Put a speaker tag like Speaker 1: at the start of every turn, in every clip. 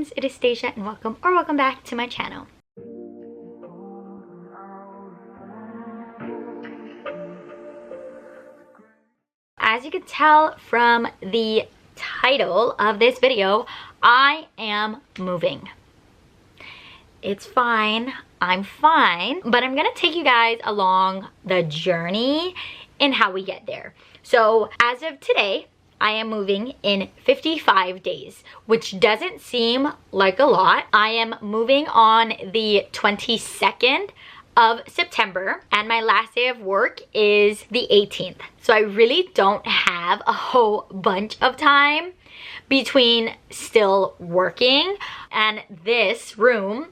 Speaker 1: friends, it is Stacia and welcome back to my channel. As you can tell from the title of this video, I am moving. It's fine, I'm fine, but I'm gonna take you guys along the journey in how we get there. So as of today, I am moving in 55 days, which doesn't seem like a lot. I am moving on the 22nd of September and my last day of work is the 18th. So I really don't have a whole bunch of time between still working, and this room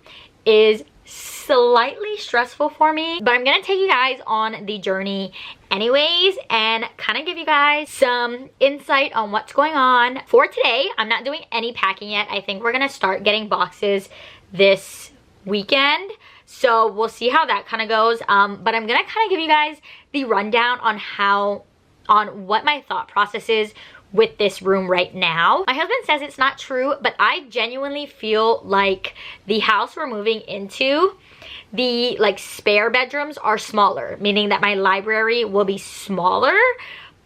Speaker 1: is slightly stressful for me, but I'm gonna take you guys on the journey anyways and kind of give you guys some insight on what's going on. For today, I'm not doing any packing yet. I think we're gonna start getting boxes this weekend, so we'll see how that kind of goes. But I'm gonna kind of give you guys the rundown on what my thought process is with this room right now. My husband says it's not true, but I genuinely feel like the house we're moving into, the spare bedrooms are smaller, meaning that my library will be smaller,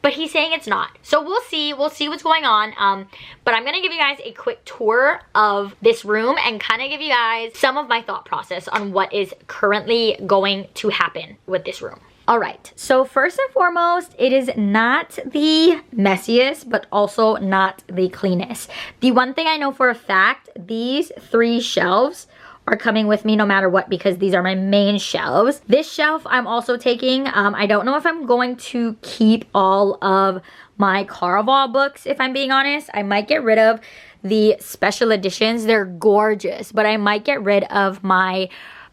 Speaker 1: but he's saying it's not. So we'll see what's going on. But I'm gonna give you guys a quick tour of this room and kind of give you guys some of my thought process on what is currently going to happen with this room. All right, so first and foremost, it is not the messiest, but also not the cleanest. The one thing I know for a fact, these 3 shelves are coming with me no matter what, because these are my main shelves. This shelf I'm also taking. I don't know if I'm going to keep all of my Caraval books, if I'm being honest. I might get rid of the special editions. They're gorgeous, but I might get rid of my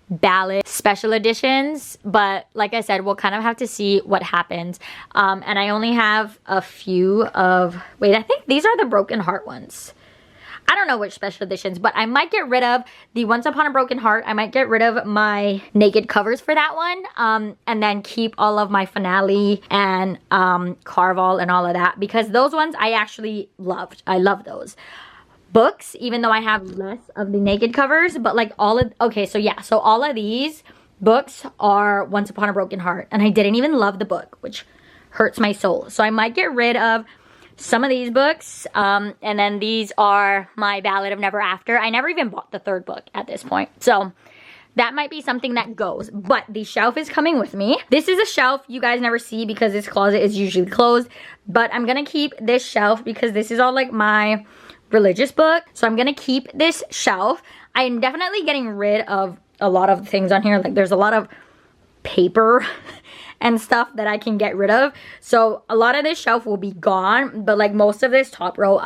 Speaker 1: ballad special editions, but like I said, we'll kind of have to see what happens. And I only have a few of, wait, I think these are the Broken Heart ones. I don't know which special editions, but I might get rid of the Once Upon a Broken Heart. I might get rid of my naked covers for that one, and then keep all of my Finale and Caraval and all of that, because those ones I actually loved. I love those books, even though I have less of the naked covers, but like all of, okay, so yeah, so all of these books are Once Upon a Broken Heart, and I didn't even love the book, which hurts my soul. So I might get rid of some of these books, and then these are my Ballad of Never After. I never even bought the 3rd book at this point, so that might be something that goes, but the shelf is coming with me. This is a shelf you guys never see because this closet is usually closed, but I'm gonna keep this shelf because this is all like my religious book, so I'm gonna keep this shelf. I'm definitely getting rid of a lot of things on here. Like there's a lot of paper and stuff that I can get rid of, so a lot of this shelf will be gone, but like most of this top row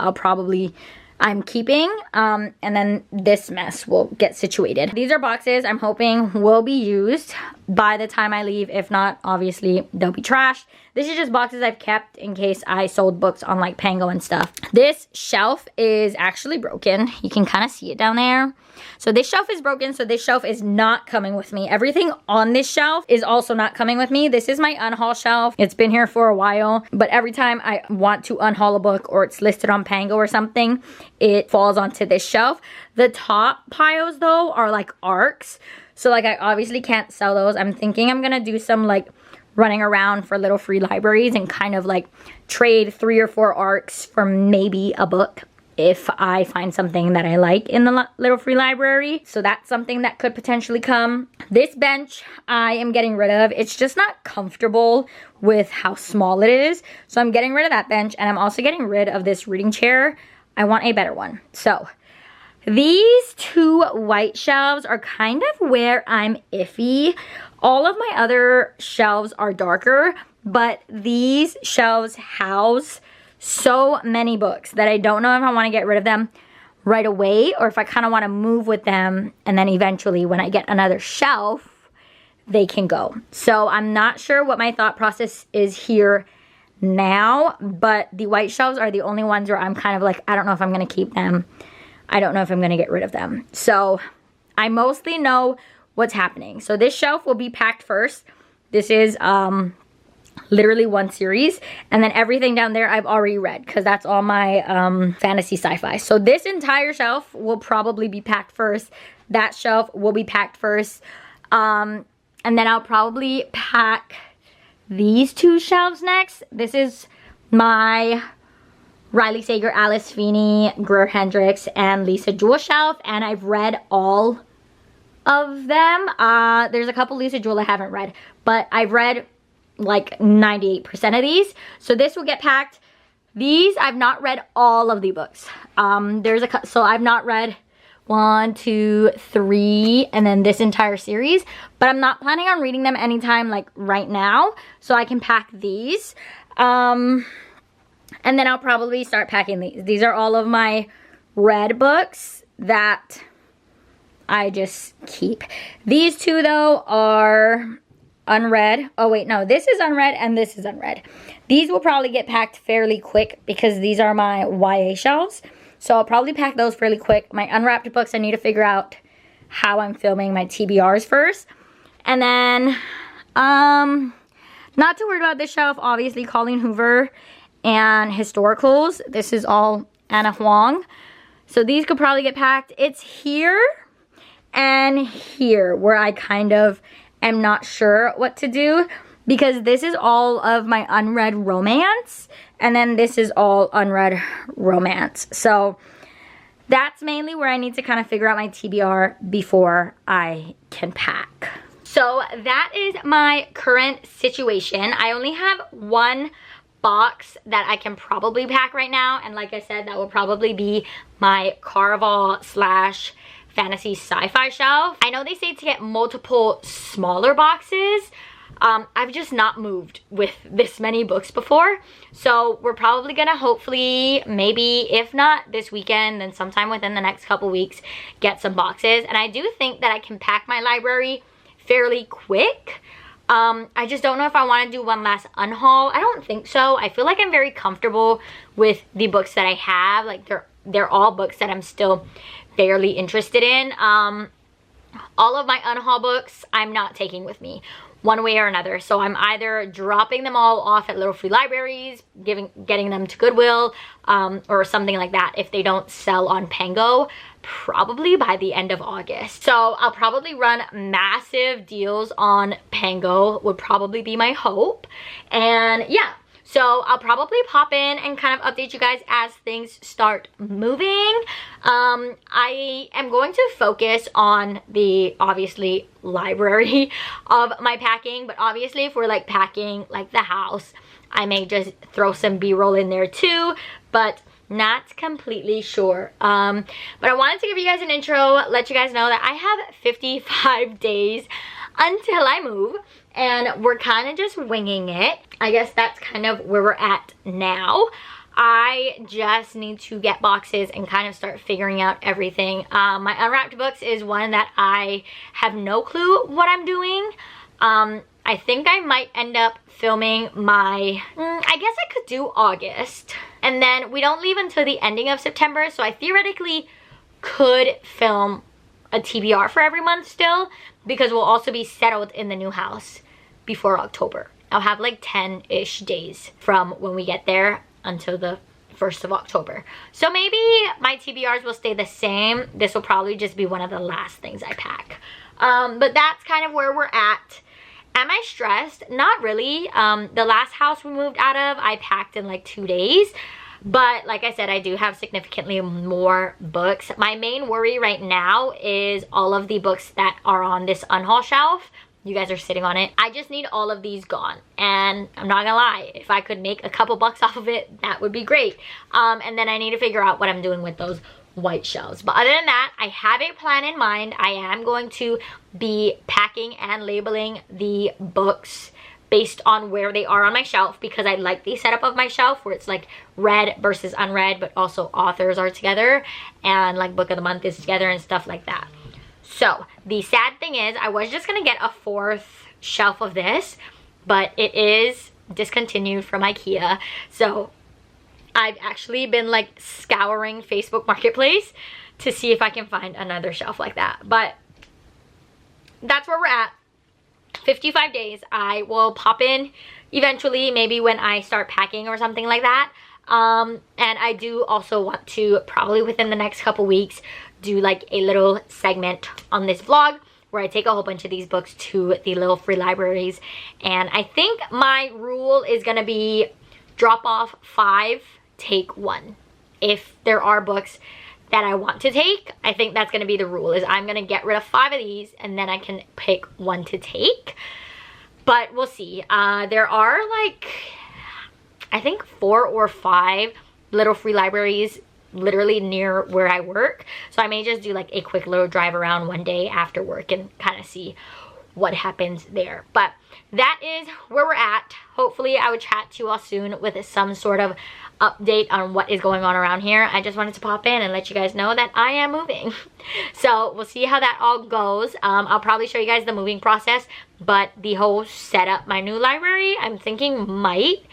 Speaker 1: I'm keeping, and then this mess will get situated. These are boxes I'm hoping will be used by the time I leave. If not, obviously they'll be trashed. This is just boxes I've kept in case I sold books on like Pango and stuff. This shelf is actually broken. You can kind of see it down there. So this shelf is broken, so this shelf is not coming with me. Everything on this shelf is also not coming with me. This is my unhaul shelf. It's been here for a while, but every time I want to unhaul a book or it's listed on Pango or something, it falls onto this shelf. The top piles though are like arcs, so like I obviously can't sell those. I'm thinking I'm gonna do some like running around for little free libraries and kind of like trade 3 or 4 arcs for maybe a book if I find something that I like in the little free library. So that's something that could potentially come. This bench I am getting rid of. It's just not comfortable with how small it is, so I'm getting rid of that bench, and I'm also getting rid of this reading chair. I want a better one. So these 2 white shelves are kind of where I'm iffy. All of my other shelves are darker, but these shelves house so many books that I don't know if I want to get rid of them right away or if I kind of want to move with them, and then eventually when I get another shelf, they can go. So I'm not sure what my thought process is here now, but the white shelves are the only ones where I'm kind of like, I don't know if I'm going to keep them. I don't know if I'm going to get rid of them. So I mostly know what's happening. So this shelf will be packed first. This is literally one series, and then everything down there I've already read because that's all my fantasy sci-fi. So this entire shelf will probably be packed first. That shelf will be packed first. And then I'll probably pack these two shelves next. This is my Riley Sager, Alice Feeney, Greer Hendricks, and Lisa Jewell shelf, and I've read all of them. There's a couple Lisa Jewell I haven't read, but I've read like 98% of these. So this will get packed. These, I've not read all of the books. So I've not read 1, 2, 3, and then this entire series, but I'm not planning on reading them anytime like right now, so I can pack these. And then I'll probably start packing these. These are all of my read books that I just keep. These two though are unread. Oh wait, no, this is unread and this is unread. These will probably get packed fairly quick because these are my YA shelves. So I'll probably pack those fairly quick. My unwrapped books, I need to figure out how I'm filming my TBRs first. And then, not to worry about this shelf, obviously Colleen Hoover and historicals. This is all Anna Huang. So these could probably get packed. It's here and here where I kind of am not sure what to do, because this is all of my unread romance, and then this is all unread romance. So that's mainly where I need to kind of figure out my TBR before I can pack. So that is my current situation. I only have one box that I can probably pack right now, and like I said, that will probably be my Caraval / fantasy sci-fi shelf. I know they say to get multiple smaller boxes. I've just not moved with this many books before, so we're probably gonna hopefully, maybe if not this weekend, then sometime within the next couple weeks, get some boxes. And I do think that I can pack my library fairly quick. I just don't know if I want to do one last unhaul. I don't think so. I feel like I'm very comfortable with the books that I have. Like they're all books that I'm still fairly interested in. All of my unhaul books I'm not taking with me one way or another, so I'm either dropping them all off at little free libraries, getting them to Goodwill, or something like that if they don't sell on Pango, probably by the end of August. So I'll probably run massive deals on Pango, would probably be my hope. And yeah, so I'll probably pop in and kind of update you guys as things start moving. I am going to focus on the, obviously, library of my packing. But obviously, if we're like packing like the house, I may just throw some B-roll in there too. But not completely sure. But I wanted to give you guys an intro, let you guys know that I have 55 days until I move, and we're kind of just winging it. I guess that's kind of where we're at now. I just need to get boxes and kind of start figuring out everything. My unwrapped books is one that I have no clue what I'm doing. I think I might end up filming my, I guess I could do August. And then we don't leave until the ending of September, so I theoretically could film a TBR for every month still, because we'll also be settled in the new house before October. I'll have like 10-ish days from when we get there until the 1st of October. So maybe my TBRs will stay the same. This will probably just be one of the last things I pack. But that's kind of where we're at. Am I stressed? Not really. The last house we moved out of, I packed in like 2 days. But like I said, I do have significantly more books. My main worry right now is all of the books that are on this unhaul shelf. You guys are sitting on it. I just need all of these gone. And I'm not gonna lie, if I could make a couple bucks off of it, that would be great. And then I need to figure out what I'm doing with those white shelves. But other than that, I have a plan in mind. I am going to be packing and labeling the books based on where they are on my shelf, because I like the setup of my shelf where it's like read versus unread, but also authors are together and like book of the month is together and stuff like that. So the sad thing is I was just gonna get a 4th shelf of this, but it is discontinued from IKEA. So I've actually been like scouring Facebook Marketplace to see if I can find another shelf like that. But that's where we're at. 55 days. I will pop in eventually, maybe when I start packing or something like that. And I do also want to, probably within the next couple weeks, do like a little segment on this vlog where I take a whole bunch of these books to the little free libraries. And I think my rule is gonna be drop off 5, take 1. If there are books that I want to take, I think that's gonna be the rule, is I'm gonna get rid of 5 of these and then I can pick 1 to take. But we'll see. There are like, I think 4 or 5 little free libraries literally near where I work. So I may just do like a quick little drive around one day after work and kind of see what happens there. But that is where we're at. Hopefully I will chat to you all soon with some sort of update on what is going on around here. I just wanted to pop in and let you guys know that I am moving. So we'll see how that all goes. I'll probably show you guys the moving process, but the whole setup, my new library, I'm thinking might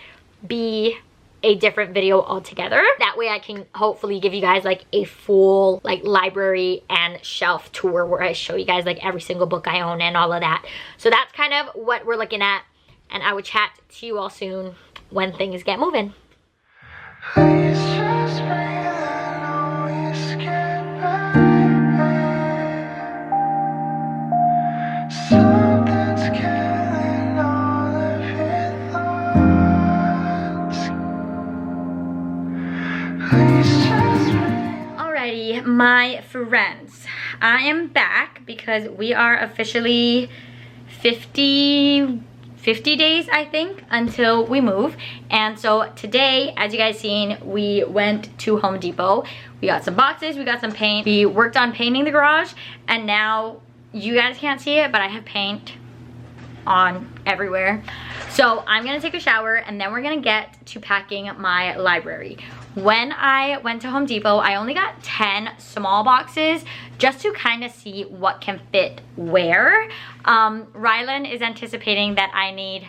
Speaker 1: be a different video altogether. That way I can hopefully give you guys like a full like library and shelf tour where I show you guys like every single book I own and all of that. So that's kind of what we're looking at, and I will chat to you all soon when things get moving. Alrighty, my friends, I am back because we are officially 50 days, I think, until we move. And so today, as you guys seen, we went to Home Depot. We got some boxes, we got some paint. We worked on painting the garage, and now you guys can't see it, but I have paint on everywhere. So I'm gonna take a shower and then we're gonna get to packing my library. When I went to Home Depot, I only got 10 small boxes just to kind of see what can fit where. Rylan is anticipating that I need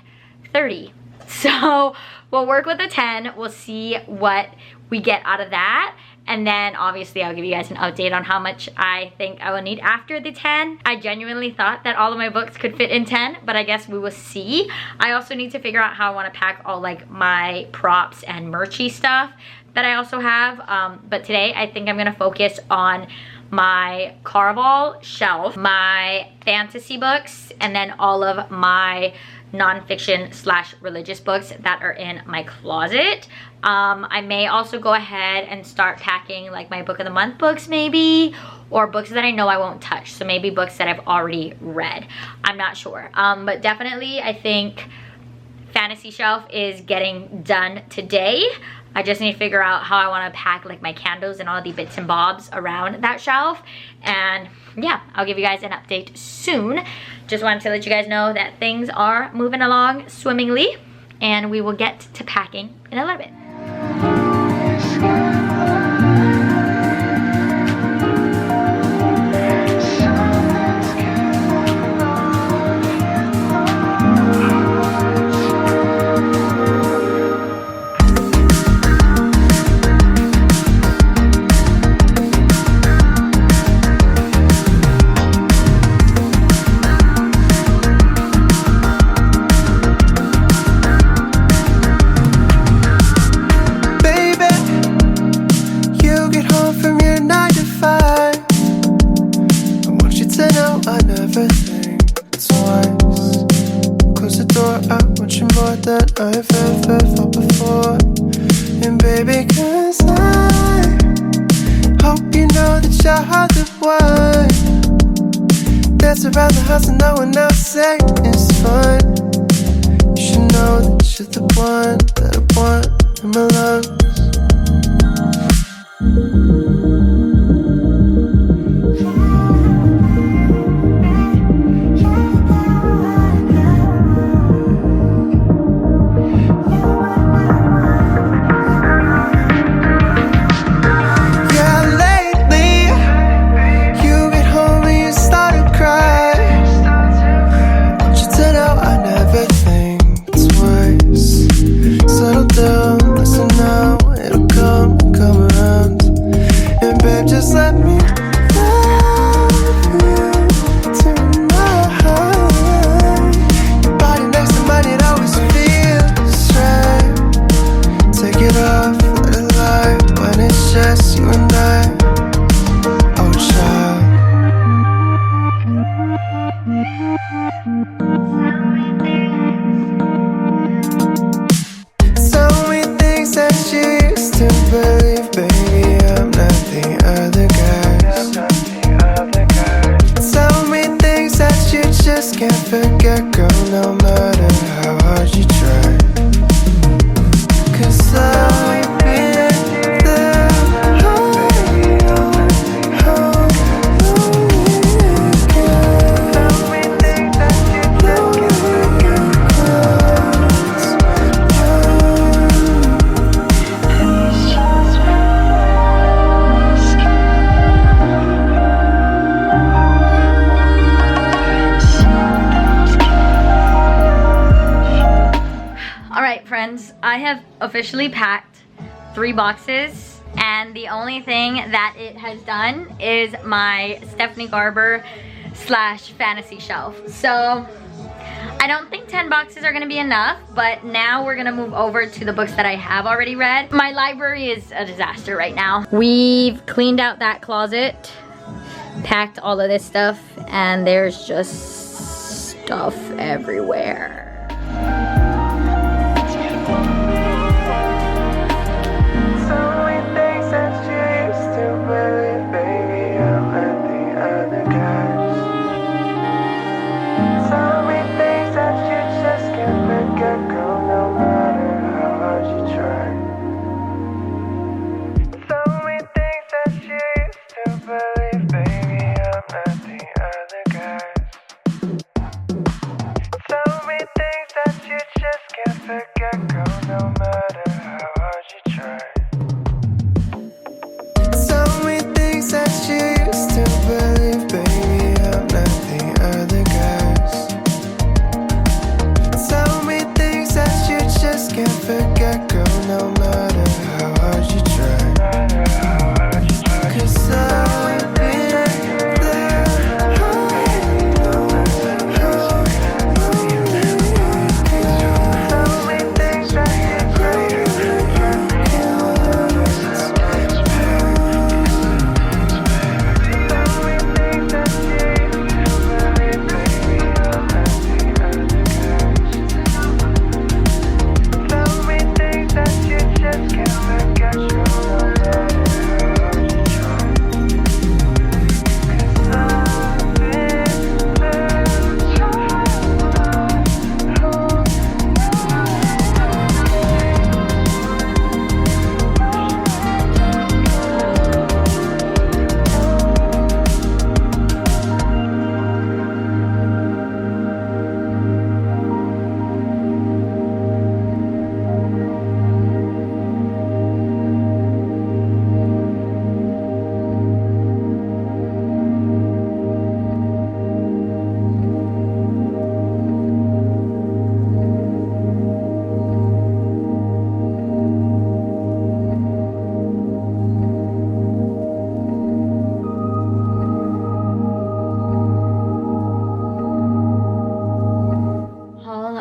Speaker 1: 30. So we'll work with the 10. We'll see what we get out of that. And then obviously I'll give you guys an update on how much I think I will need after the 10. I genuinely thought that all of my books could fit in 10, but I guess we will see. I also need to figure out how I want to pack all like my props and merchy stuff that I also have. But today I think I'm gonna focus on my Carval shelf, my fantasy books, and then all of my nonfiction / religious books that are in my closet. I may also go ahead and start packing like my book of the month books maybe, or books that I know I won't touch. So maybe books that I've already read. I'm not sure. But definitely I think fantasy shelf is getting done today. I just need to figure out how I want to pack like my candles and all the bits and bobs around that shelf. And yeah, I'll give you guys an update soon. Just wanted to let you guys know that things are moving along swimmingly, and we will get to packing in a little bit.
Speaker 2: I've ever felt before. And baby, cause I hope you know that you're the one. Dance around the house and no one else say it's fun. You should know that you're the one that I want in my lungs. Settle down, listen now.
Speaker 1: I have officially packed 3 boxes, and the only thing that it has done is my Stephanie Garber / fantasy shelf. So I don't think 10 boxes are gonna be enough, but now we're gonna move over to the books that I have already read. My library is a disaster right now. We've cleaned out that closet, packed all of this stuff, and there's just stuff everywhere.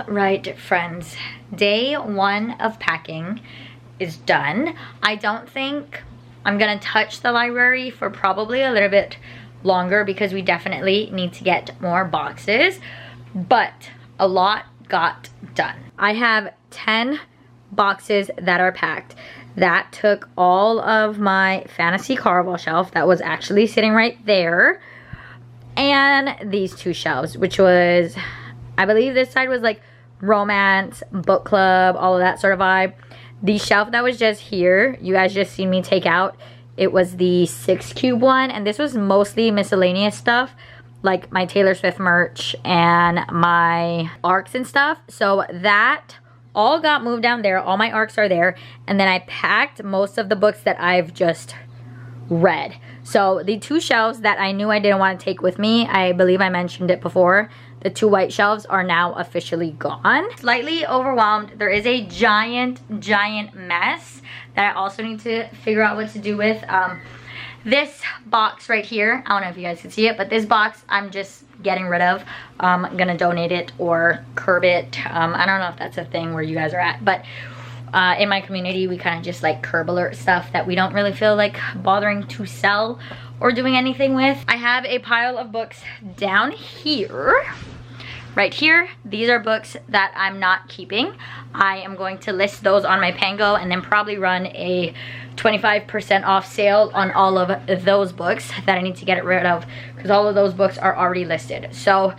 Speaker 1: Right, friends, day 1 of packing is done. I don't think I'm gonna touch the library for probably a little bit longer because we definitely need to get more boxes, but a lot got done. I have 10 boxes that are packed. That took all of my fantasy Carnival shelf that was actually sitting right there, and these 2 shelves, which was, I believe this side was like romance, book club, all of that sort of vibe. The shelf that was just here, you guys just seen me take out, it was the 6 cube one, and this was mostly miscellaneous stuff like my Taylor Swift merch and my ARCs and stuff. So that all got moved down there. All my ARCs are there, and then I packed most of the books that I've just read. So the 2 shelves that I knew I didn't want to take with me, I believe I mentioned it before, the 2 white shelves are now officially gone. Slightly overwhelmed. There is a giant mess that I also need to figure out what to do with. This box right here, I don't know if you guys can see it, but this box I'm just getting rid of. I'm gonna donate it or curb it. I don't know if that's a thing where you guys are at, but in my community we kind of just like curb alert stuff that we don't really feel like bothering to sell or doing anything with. I have a pile of books down here. Right here, these are books that I'm not keeping. I am going to list those on my Pango and then probably run a 25% off sale on all of those books that I need to get rid of because all of those books are already listed. So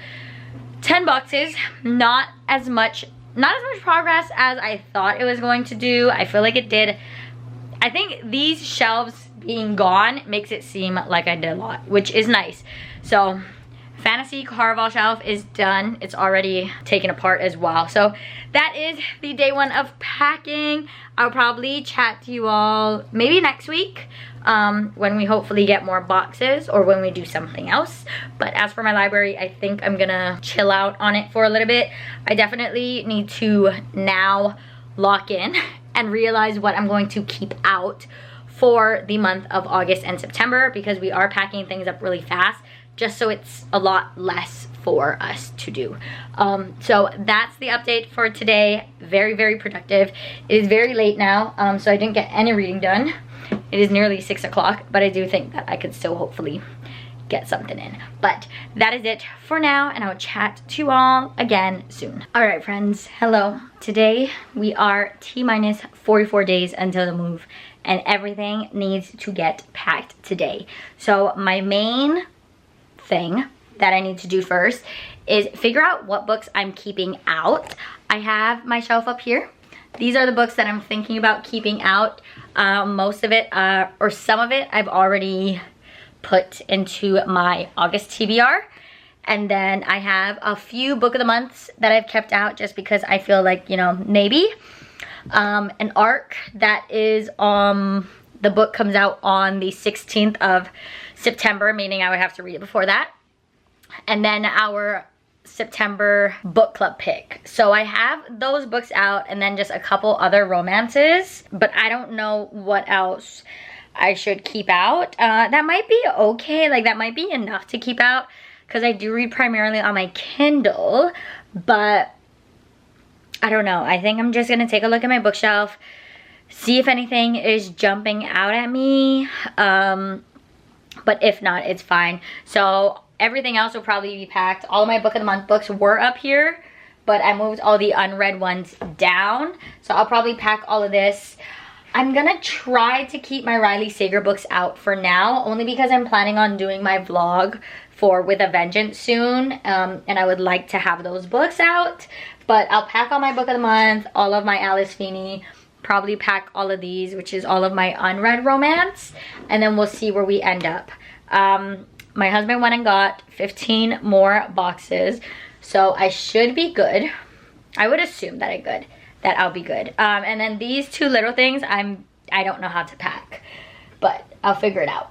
Speaker 1: 10 boxes, not as much progress as I thought it was going to do. I feel like it did. I think these shelves being gone makes it seem like I did a lot, which is nice. So Fantasy Carnival shelf is done. It's already taken apart as well. So that is the day 1 of packing. I'll probably chat to you all maybe next week when we hopefully get more boxes or when we do something else. But as for my library, I think I'm gonna chill out on it for a little bit. I definitely need to now lock in and realize what I'm going to keep out for the month of August and September, because we are packing things up really fast just so it's a lot less for us to do. So that's the update for today. Very, very productive. It is very late now, so I didn't get any reading done. It is nearly 6 o'clock, but I do think that I could still hopefully get something in. But that is it for now, and I'll chat to you all again soon. All right, friends, hello. Today we are T-minus 44 days until the move, and everything needs to get packed today. So my main thing that I need to do first is figure out what books I'm keeping out. I have my shelf up here. These are the books that I'm thinking about keeping out. Most of it, or some of it, I've already put into my August TBR. And then I have a few book of the months that I've kept out just because I feel like, you know, maybe. An arc that is, the book comes out on the 16th of September, meaning I would have to read it before that. And then our September book club pick. So I have those books out, and then just a couple other romances, but I don't know what else I should keep out. That might be okay, like that might be enough to keep out, because I do read primarily on my Kindle, but I don't know. I think I'm just gonna take a look at my bookshelf, see if anything is jumping out at me, but if not, it's fine. So everything else will probably be packed. All of my book of the month books were up here, but I moved all the unread ones down. So I'll probably pack all of this. I'm gonna try to keep my Riley Sager books out for now, only because I'm planning on doing my vlog for With a Vengeance soon, and I would like to have those books out. But I'll pack all my book of the month, all of my Alice Feeney, probably pack all of these, which is all of my unread romance, and then we'll see where we end up. My husband went and got 15 more boxes, so I should be good. I would assume that I'll be good. And then these two little things, I don't know how to pack, but I'll figure it out.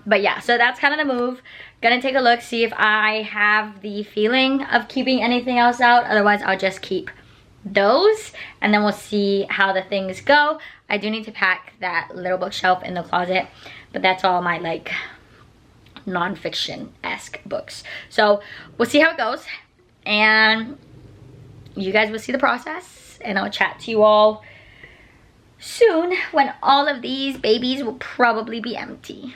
Speaker 1: But yeah, so that's kind of the move. Gonna take a look, see if I have the feeling of keeping anything else out. Otherwise, I'll just keep those, and then we'll see how the things go. I do need to pack that little bookshelf in the closet, but that's all my like non-fiction-esque books. So we'll see how it goes, and you guys will see the process, and I'll chat to you all soon when all of these babies will probably be empty.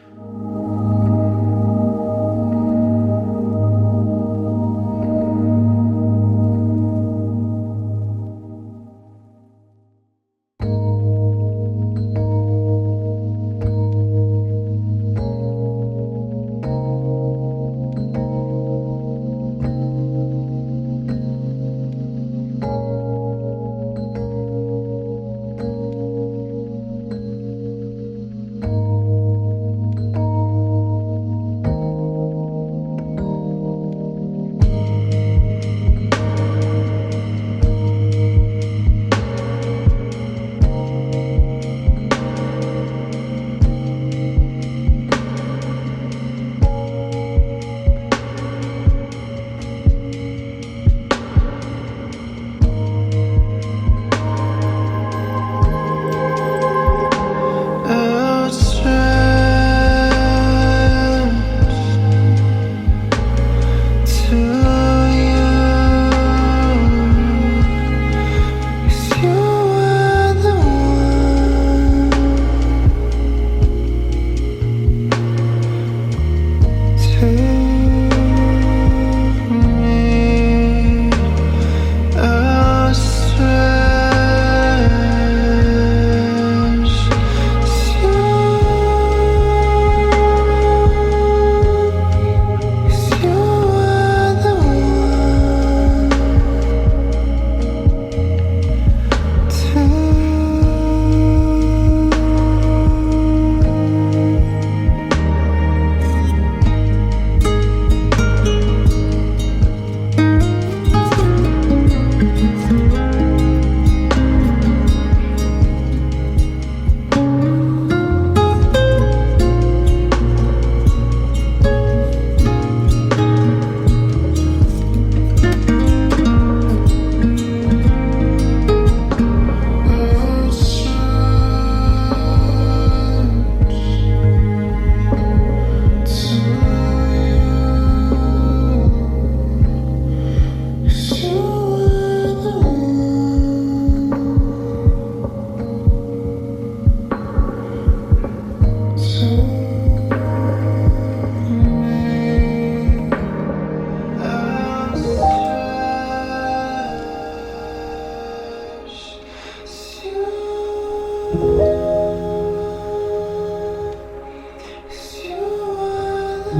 Speaker 1: All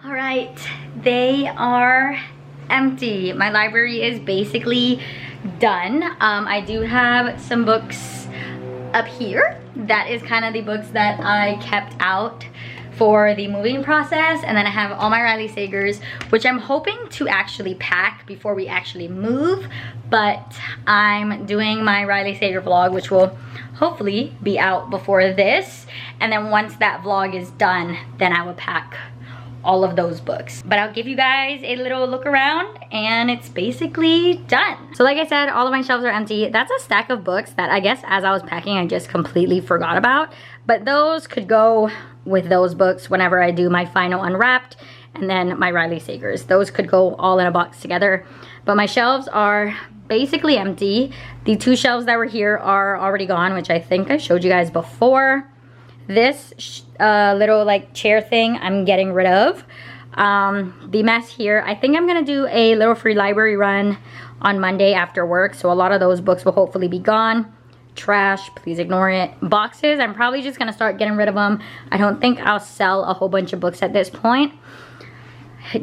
Speaker 1: right, they are empty. My library is basically done. I do have some books up here. That is kind of the books that I kept out for the moving process, and then I have all my Riley Sagers, which I'm hoping to actually pack before we actually move, but I'm doing my Riley Sager vlog, which will hopefully be out before this, and then once that vlog is done, then I will pack all of those books. But I'll give you guys a little look around, and it's basically done. So like I said, all of my shelves are empty. That's a stack of books that I guess as I was packing I just completely forgot about, but those could go with those books whenever I do my final unwrapped, and then my Riley Sagers. Those could go all in a box together. But my shelves are basically empty. The 2 shelves that were here are already gone, which I think I showed you guys before. This little like chair thing I'm getting rid of. The mess here, I think I'm gonna do a little free library run on Monday after work, so a lot of those books will hopefully be gone. Trash, please ignore it. Boxes, I'm probably just gonna start getting rid of them. I don't think I'll sell a whole bunch of books at this point.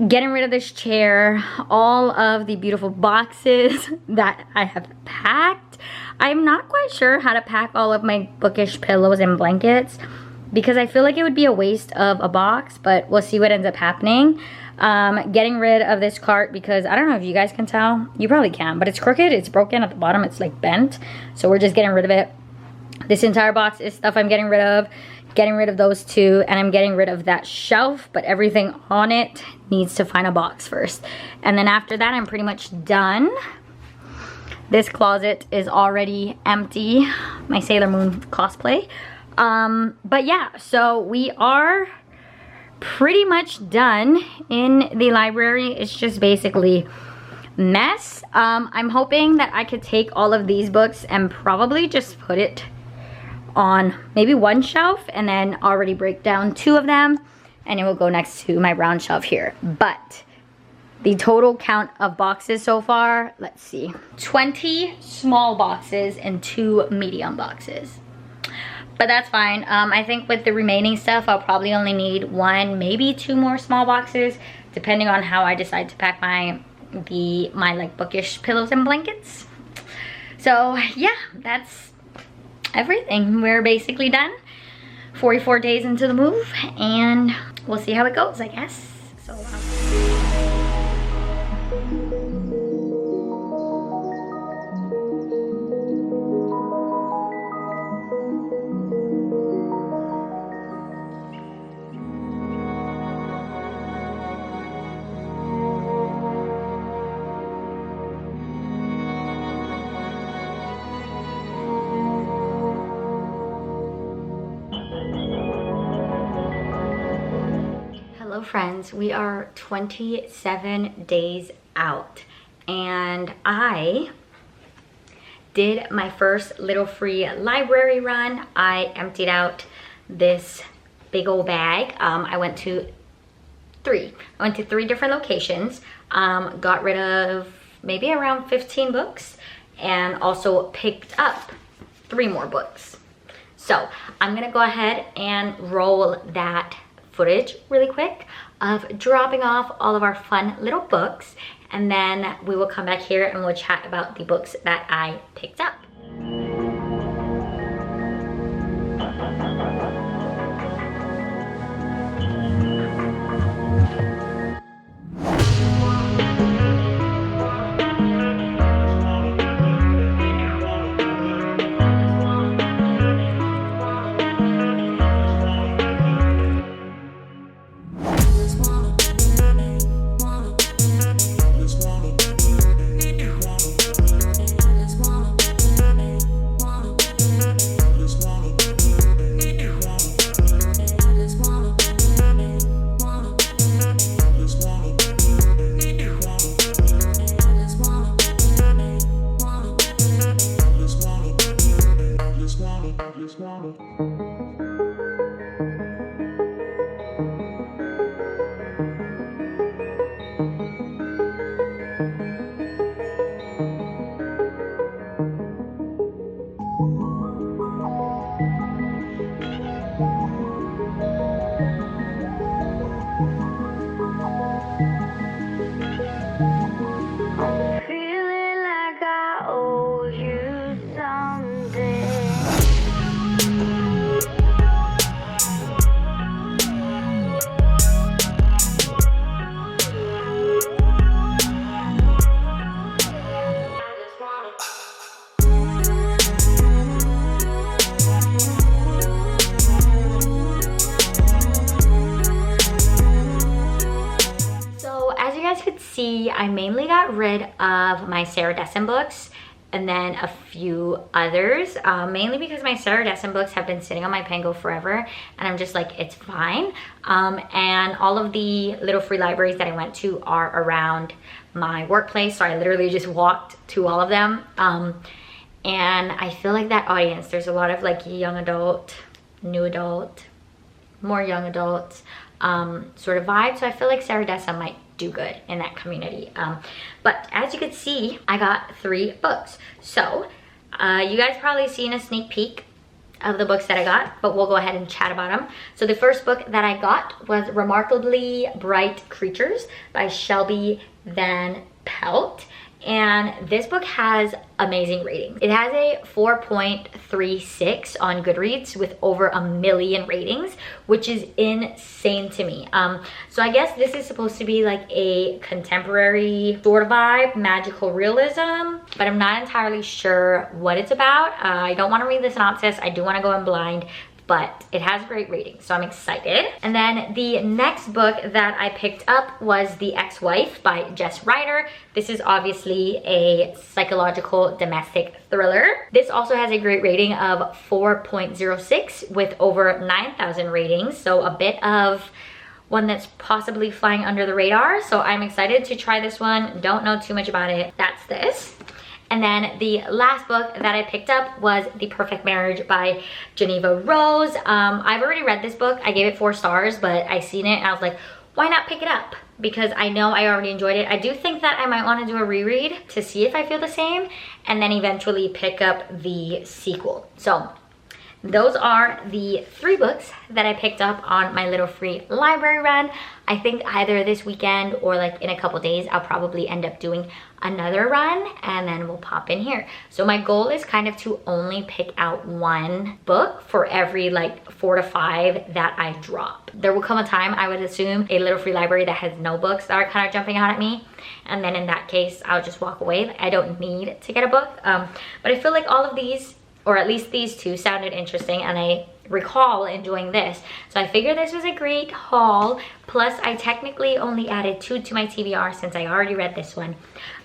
Speaker 1: Getting rid of this chair, all of the beautiful boxes that I have packed. I'm not quite sure how to pack all of my bookish pillows and blankets because I feel like it would be a waste of a box, but we'll see what ends up happening. Getting rid of this cart because I don't know if you guys can tell. You probably can, but it's crooked, it's broken at the bottom, it's like bent. So we're just getting rid of it. This entire box is stuff I'm getting rid of. Getting rid of those 2, and I'm getting rid of that shelf, but everything on it needs to find a box first. And then after that, I'm pretty much done. This closet is already empty. My Sailor Moon cosplay. But yeah, so we are pretty much done in the library. It's just basically mess. I'm hoping that I could take all of these books and probably just put it on maybe 1 shelf and then already break down 2 of them, and it will go next to my brown shelf here. But the total count of boxes so far, let's see, 20 small boxes and 2 medium boxes. But that's fine. I think with the remaining stuff, I'll probably only need 1, maybe 2 more small boxes, depending on how I decide to pack my like bookish pillows and blankets. So yeah, that's everything. We're basically done. 44 days into the move, and we'll see how it goes, I guess. So friends, we are 27 days out, and I did my first little free library run. I emptied out this big old bag. I went to 3 different locations, got rid of maybe around 15 books, and also picked up 3 more books. So I'm gonna go ahead and roll that footage really quick of dropping off all of our fun little books, and then we will come back here and we'll chat about the books that I picked up. could see, I mainly got rid of my Sarah Dessen books and then a few others, mainly because my Sarah Dessen books have been sitting on my Pango forever, and I'm just like, it's fine. And all of the little free libraries that I went to are around my workplace, so I literally just walked to all of them. And I feel like that audience, there's a lot of like young adult, new adult, more young adults sort of vibe, so I feel like Sarah Dessen might do good in that community. But as you can see, I got 3 books. So you guys probably seen a sneak peek of the books that I got, but we'll go ahead and chat about them. So the first book that I got was Remarkably Bright Creatures by Shelby Van Pelt. And this book has amazing ratings. It has a 4.36 on Goodreads with over 1 million ratings, which is insane to me. So I guess this is supposed to be like a contemporary sort of vibe, magical realism, but I'm not entirely sure what it's about. I don't want to read the synopsis. I do want to go in blind, but it has great ratings, so I'm excited. And then the next book that I picked up was The Ex-Wife by Jess Ryder. This is obviously a psychological domestic thriller. This also has a great rating of 4.06 with over 9,000 ratings, so a bit of one that's possibly flying under the radar. So I'm excited to try this one. Don't know too much about it. That's this. And then the last book that I picked up was The Perfect Marriage by Geneva Rose. I've already read this book. I gave it 4 stars, but I seen it and I was like, why not pick it up? Because I know I already enjoyed it. I do think that I might want to do a reread to see if I feel the same, and then eventually pick up the sequel. So those are the 3 books that I picked up on my little free library run. I think either this weekend or like in a couple days, I'll probably end up doing another run and then we'll pop in here. So my goal is kind of to only pick out 1 book for every like 4 to 5 that I drop. There will come a time, I would assume, a little free library that has no books that are kind of jumping out at me. And then in that case, I'll just walk away. I don't need to get a book. But I feel like all of these, or at least these 2, sounded interesting, and I recall enjoying this. So I figured this was a great haul. Plus, I technically only added 2 to my TBR since I already read this one.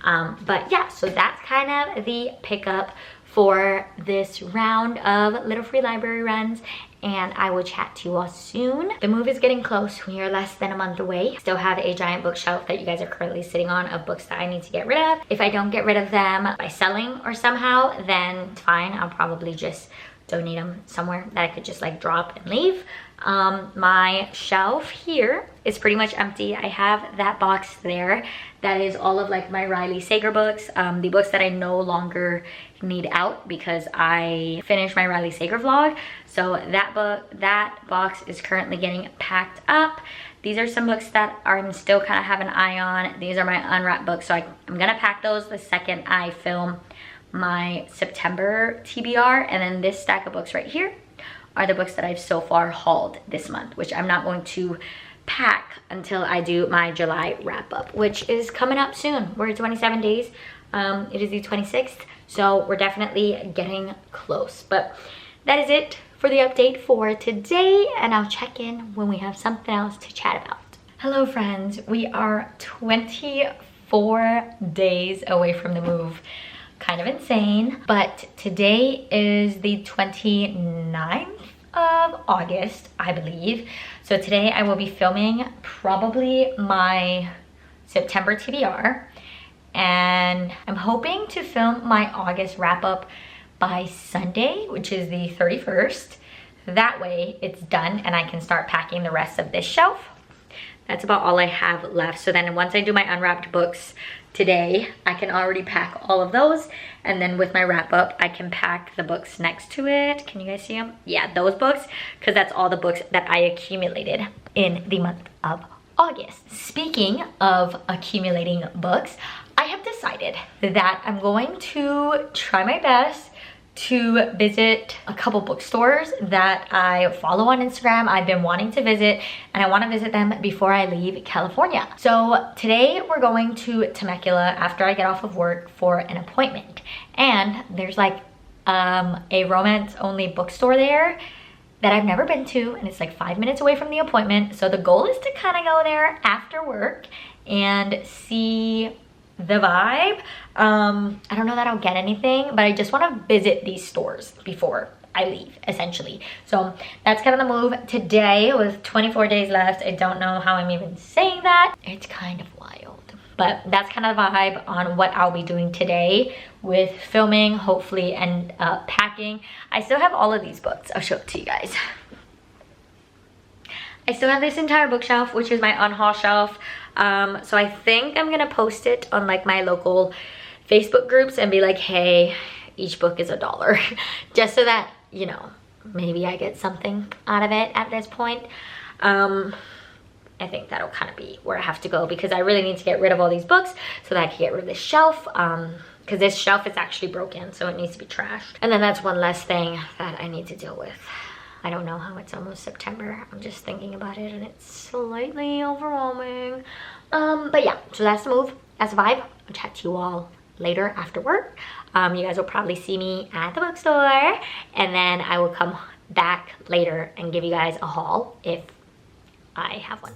Speaker 1: But yeah, so that's kind of the pickup for this round of little free library runs, and I will chat to you all soon. The move is getting close. We are less than a month away. Still have a giant bookshelf that you guys are currently sitting on of books that I need to get rid of. If I don't get rid of them by selling or somehow, then it's fine. I'll probably just donate them somewhere that I could just like drop and leave. My shelf here is pretty much empty. I have that box there that is all of like my Riley Sager books, the books that I no longer need out because I finished my Riley Sager vlog. So that box is currently getting packed up. These are some books that I'm still kind of have an eye on. These are my unwrapped books, so I'm gonna pack those the second I film my September TBR. And then this stack of books right here are the books that I've so far hauled this month, which I'm not going to pack until I do my July wrap up, which is coming up soon. We're 27 days. It is the 26th, so we're definitely getting close. But that is it for the update for today, and I'll check in when we have something else to chat about. Hello friends, we are 24 days away from the move. Kind of insane, but today is the 29th of August, I believe. So today I will be filming probably my September TBR, and I'm hoping to film my August wrap up by Sunday, which is the 31st. That way it's done and I can start packing the rest of this shelf. That's about all I have left. So then once I do my unwrapped books today, I can already pack all of those. And then with my wrap up, I can pack the books next to it. Can you guys see them? Yeah, those books, because that's all the books that I accumulated in the month of August. Speaking of accumulating books, I have decided that I'm going to try my best to visit a couple bookstores that I follow on Instagram. I've been wanting to visit, and I want to visit them before I leave California. So today we're going to Temecula after I get off of work for an appointment. And there's like a romance only bookstore there that I've never been to, and it's like 5 minutes away from the appointment. So the goal is to kind of go there after work and see the vibe. I don't know that I'll get anything, but I just want to visit these stores before I leave, essentially. So that's kind of the move today with 24 days left. I don't know how I'm even saying that. It's kind of wild, but that's kind of the vibe on what I'll be doing today with filming, hopefully, and packing. I still have all of these books. I'll show it to you guys. I still have this entire bookshelf, which is my unhaul shelf. So I think I'm gonna post it on like my local Facebook groups and be like, hey, each book is $1. Just so that, you know, maybe I get something out of it at this point. I think that'll kind of be where I have to go, because I really need to get rid of all these books so that I can get rid of this shelf. Because this shelf is actually broken, so it needs to be trashed. And then that's one less thing that I need to deal with. I don't know how it's almost September. I'm just thinking about it and it's slightly overwhelming. But yeah, so that's the move, that's the vibe. I'll chat to you all later after work. You guys will probably see me at the bookstore, and then I will come back later and give you guys a haul if I have one.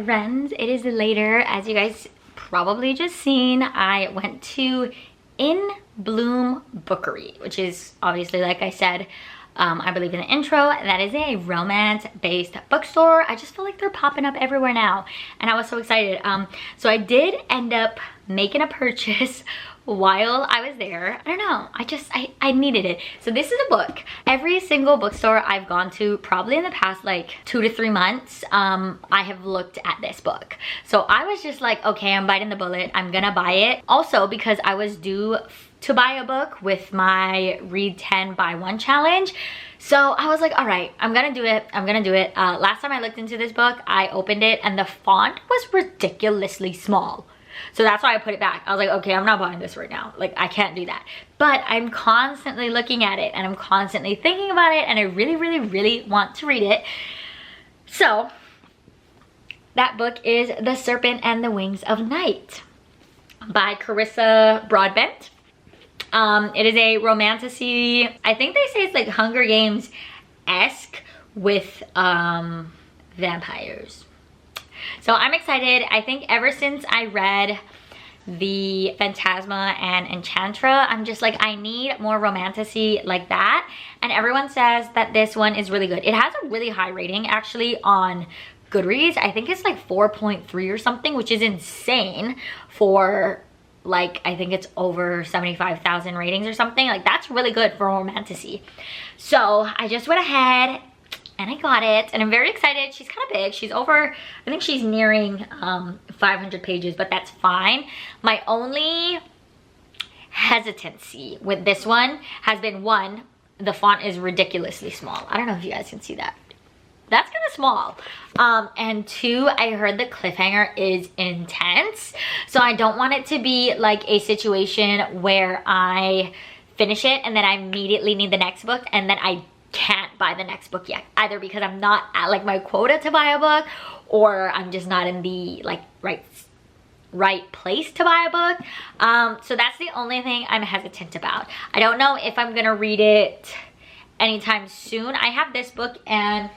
Speaker 1: Friends, it is later. As you guys probably just seen, I went to In Bloom Bookery, which is obviously, like I said, I believe in the intro, that is a romance-based bookstore. I just feel like they're popping up everywhere now, and I was so excited. So I did end up making a purchase while I was there. I don't know, I needed it. So this is a book. Every single bookstore I've gone to, probably in the past like 2 to 3 months, I have looked at this book. So I was just like, okay, I'm biting the bullet, I'm gonna buy it. Also because I was due to buy a book with my read 10 buy 1 challenge. So I was like, all right, I'm gonna do it, I'm gonna do it. Last time I looked into this book, I opened it and the font was ridiculously small. So that's why I put it back. I was like, okay, I'm not buying this right now. Like, I can't do that. But I'm constantly looking at it and I'm constantly thinking about it, and I really, really, really want to read it. So that book is The Serpent and the Wings of Night by Carissa Broadbent. It is a romantasy. I think they say it's like Hunger Games-esque with vampires. So I'm excited. I think ever since I read the Phantasma and Enchantra, I'm just like, I need more romantasy like that. And everyone says that this one is really good. It has a really high rating actually on Goodreads. I think it's like 4.3 or something, which is insane for like, I think it's over 75,000 ratings or something. Like, that's really good for romantasy. So I just went ahead and I got it, and I'm very excited. She's kind of big. She's over, I think she's nearing 500 pages, but that's fine. My only hesitancy with this one has been, one, the font is ridiculously small. I don't know if you guys can see that. That's kind of small. And two, I heard the cliffhanger is intense. So I don't want it to be like a situation where I finish it and then I immediately need the next book, and then I can't buy the next book yet, either because I'm not at like my quota to buy a book, or I'm just not in the like right place to buy a book. So that's the only thing I'm hesitant about. I don't know if I'm gonna read it anytime soon. I have this book and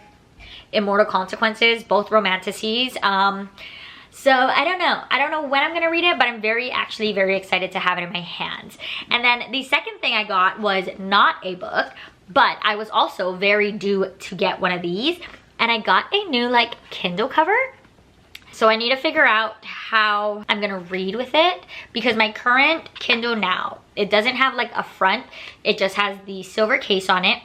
Speaker 1: Immortal Consequences, both romantasies. So I don't know when I'm gonna read it, but I'm actually very excited to have it in my hands. And then the second thing I got was not a book, but I was also very due to get one of these. and I got a new like Kindle cover. So I need to figure out how I'm gonna read with it, because my current Kindle now, it doesn't have like a front, it just has the silver case on it,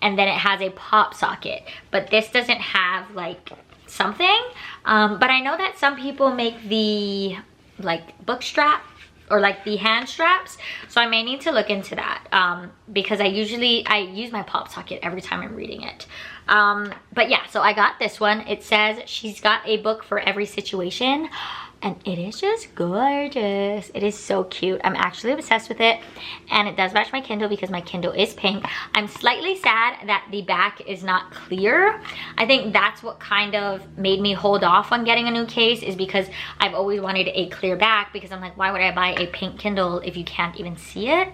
Speaker 1: and then it has a pop socket. But this doesn't have like something, but I know that some people make the like book strap or like the hand straps, so I may need to look into that, because I use my pop socket every time I'm reading it. But yeah, so I got this one. It says she's got a book for every situation, and it is just gorgeous. It is so cute. I'm actually obsessed with it, and it does match my Kindle because my Kindle is pink. I'm slightly sad that the back is not clear. I think that's what kind of made me hold off on getting a new case, is because I've always wanted a clear back, because I'm like, why would I buy a pink Kindle if you can't even see it?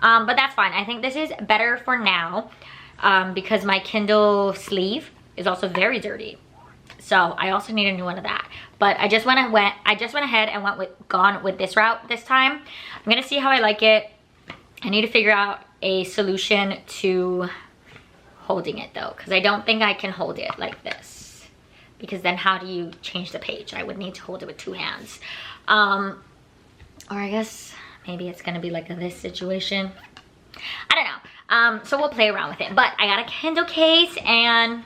Speaker 1: But that's fine. I think this is better for now, because my Kindle sleeve is also very dirty. So I also need a new one of that. But I just went ahead and gone with this route this time. I'm gonna see how I like it. I need to figure out a solution to holding it though, because I don't think I can hold it like this, because then how do you change the page? I would need to hold it with two hands. Or I guess maybe it's gonna be like this situation. I don't know. So we'll play around with it. But I got a Kindle case and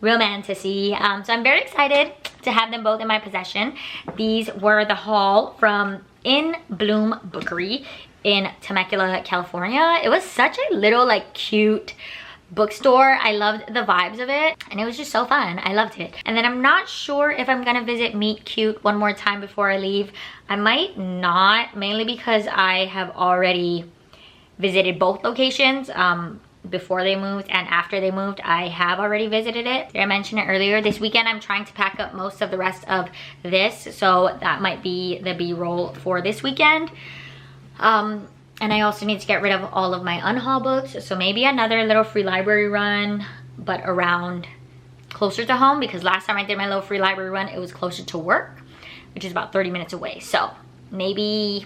Speaker 1: romanticy. So I'm very excited to have them both in my possession. These were the haul from In Bloom Bookery in Temecula, California. It was such a little like cute bookstore. I loved the vibes of it, and it was just so fun. I loved it. And then I'm not sure if I'm gonna visit Meet Cute one more time before I leave. I might not, mainly because I have already visited both locations. Before they moved and after they moved, I have already visited it. Did I mention it earlier? This weekend I'm trying to pack up most of the rest of this, so that might be the B-roll for this weekend. And I also need to get rid of all of my unhaul books, so maybe another little free library run, but around closer to home, because last time I did my little free library run, it was closer to work, which is about 30 minutes away. So maybe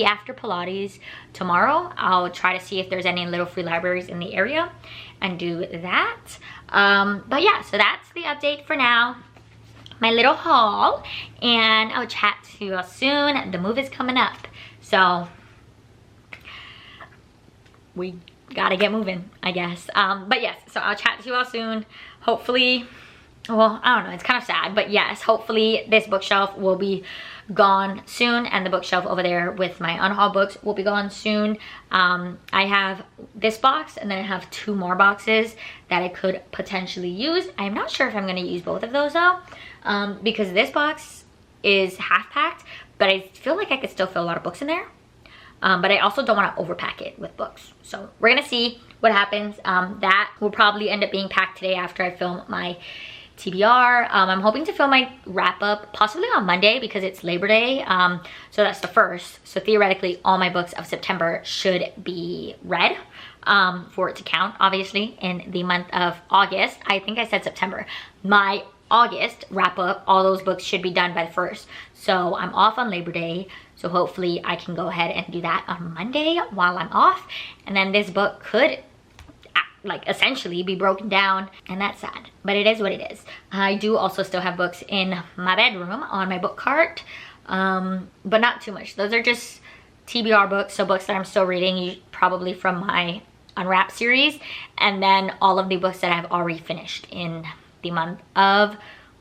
Speaker 1: after Pilates tomorrow, I'll try to see if there's any little free libraries in the area and do that. But yeah, so that's the update for now. My little haul, and I'll chat to you all soon. The move is coming up, so we gotta get moving, I guess. But yes, so I'll chat to you all soon. Hopefully, well, I don't know, it's kind of sad, but yes, hopefully this bookshelf will be gone soon, and the bookshelf over there with my unhaul books will be gone soon. I have this box, and then I have 2 more boxes that I could potentially use. I'm not sure if I'm going to use both of those though, because this box is half packed, but I feel like I could still fit a lot of books in there. But I also don't want to overpack it with books, so we're gonna see what happens. That will probably end up being packed today after I film my TBR. I'm hoping to film my wrap up possibly on Monday, because it's Labor Day, so that's the 1st. So theoretically all my books of September should be read, for it to count, obviously, in the month of August. I think I said September. My August wrap up, all those books should be done by the 1st. So I'm off on Labor Day, so hopefully I can go ahead and do that on Monday while I'm off, and then this book could like essentially be broken down, and that's sad, but it is what it is. I do also still have books in my bedroom on my book cart, but not too much. Those are just TBR books, so books that I'm still reading, probably from my Unwrapped series, and then all of the books that I've already finished in the month of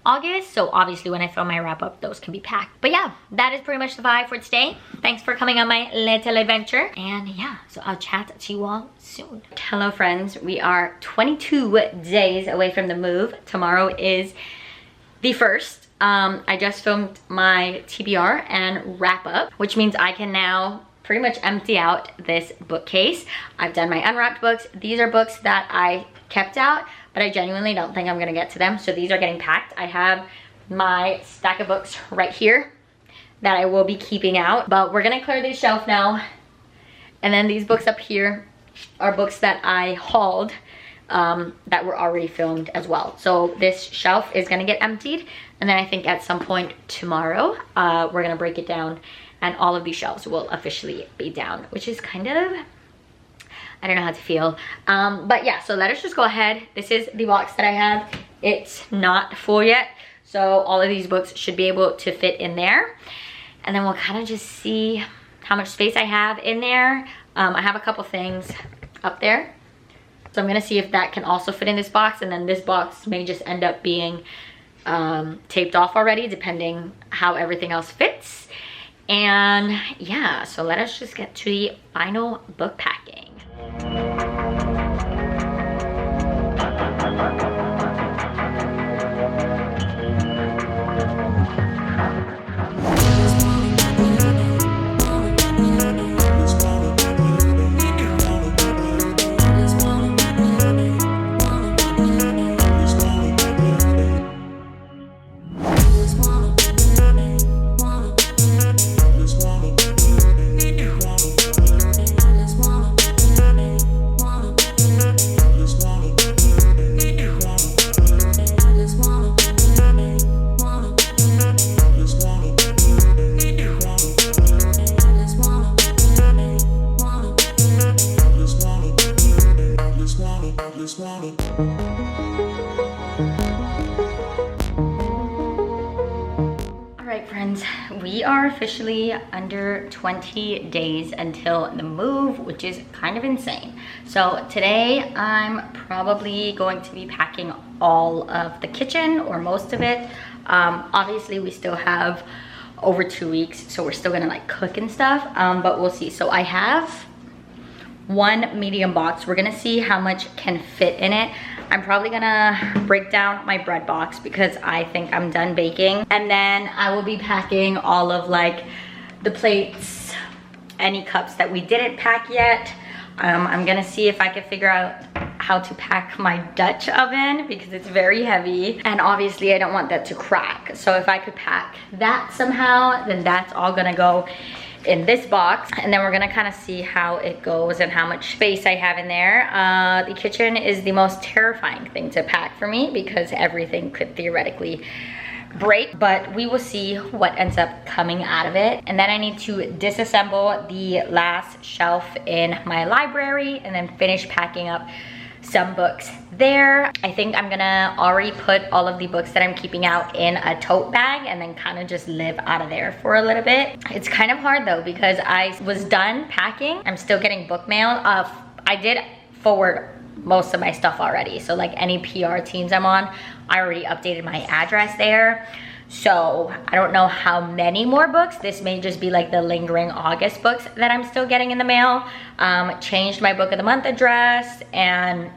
Speaker 1: August. So obviously when I film my wrap up, those can be packed. But yeah, that is pretty much the vibe for today. Thanks for coming on my little adventure, and yeah, so I'll chat to you all soon. Hello friends, we are 22 days away from the move. Tomorrow is the 1st. I just filmed my TBR and wrap up, which means I can now pretty much empty out this bookcase. I've done my unwrapped books. These are books that I kept out, but I genuinely don't think I'm gonna get to them, so these are getting packed. I have my stack of books right here that I will be keeping out, but we're gonna clear this shelf now. And then these books up here are books that I hauled, that were already filmed as well. So this shelf is gonna get emptied, and then I think at some point tomorrow, we're gonna break it down, and all of these shelves will officially be down, which is kind of, I don't know how to feel. But yeah, so let us just go ahead. This is the box that I have it's not full yet. So all of these books should be able to fit in there. And then we'll kind of just see how much space I have in there. I have a couple things up there. So I'm gonna see if that can also fit in this box, and then this box may just end up being taped off already, depending how everything else fits. And yeah, so let us just get to the final book packing. Alright friends, we are officially under 20 days until the move, which is kind of insane. So today I'm probably going to be packing all of the kitchen, or most of it. Obviously we still have over 2 weeks, so we're still gonna like cook and stuff, but we'll see. So I have one medium box. We're gonna see how much can fit in it. I'm probably gonna break down my bread box because I think I'm done baking. And then I will be packing all of like the plates, any cups that we didn't pack yet. I'm gonna see if I can figure out how to pack my Dutch oven because it's very heavy. And obviously I don't want that to crack. So if I could pack that somehow, then that's all gonna go in this box. And then we're gonna kind of see how it goes and how much space I have in there. The kitchen is the most terrifying thing to pack for me because everything could theoretically break, but we will see what ends up coming out of it. And then I need to disassemble the last shelf in my library and then finish packing up some books there. I think I'm gonna already put all of the books that I'm keeping out in a tote bag and then kind of just live out of there for a little bit. It's kind of hard though because I was done packing. I'm still getting book mail. I did forward most of my stuff already. So like any PR teams I'm on, I already updated my address there. So I don't know how many more books. This may just be like the lingering August books that I'm still getting in the mail. Changed my book of the month address, and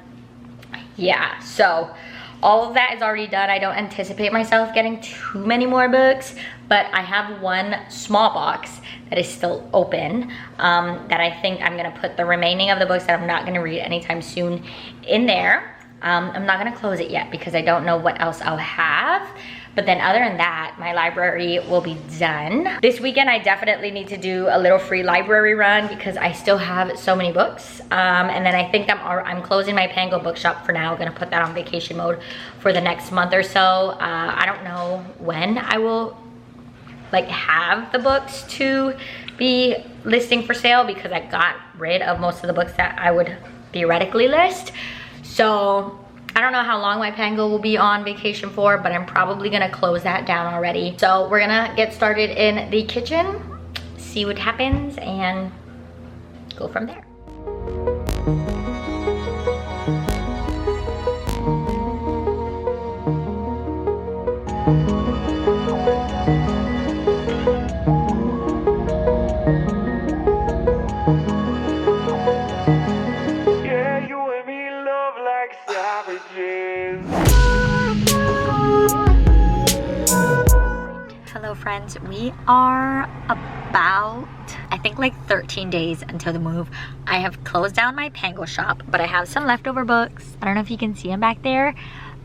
Speaker 1: yeah, so all of that is already done. I don't anticipate myself getting too many more books, but I have one small box that is still open that I think I'm gonna put the remaining of the books that I'm not gonna read anytime soon in there. I'm not gonna close it yet because I don't know what else I'll have. But then other than that, my library will be done. This weekend, I definitely need to do a little free library run because I still have so many books. And then I think I'm closing my Pango bookshop for now. I'm gonna put that on vacation mode for the next month or so. I don't know when I will like have the books to be listing for sale because I got rid of most of the books that I would theoretically list. So I don't know how long my Pango will be on vacation for, but I'm probably gonna close that down already. So we're gonna get started in the kitchen, see what happens, and go from there. Hello friends, we are about, I think like 13 days until the move. I have closed down my Pango shop, but I have some leftover books. I don't know if you can see them back there,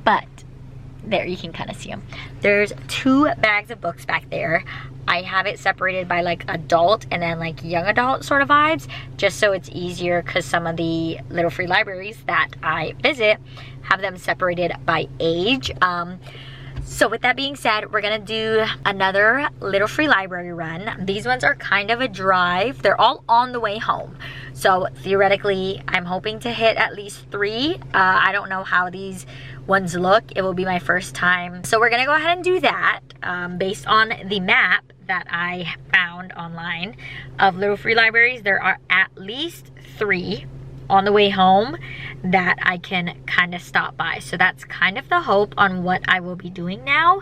Speaker 1: but there, you can kind of see them. There's 2 bags of books back there. I have it separated by like adult and then like young adult sort of vibes, just so it's easier because some of the little free libraries that I visit have them separated by age. So with that being said, we're gonna do another little free library run. These ones are kind of a drive. They're all on the way home. So theoretically, I'm hoping to hit at least 3. I don't know how these ones look. It will be my first time. So we're gonna go ahead and do that based on the map that I found online of little free libraries. There are at least 3 on the way home that I can kind of stop by. So that's kind of the hope on what I will be doing now,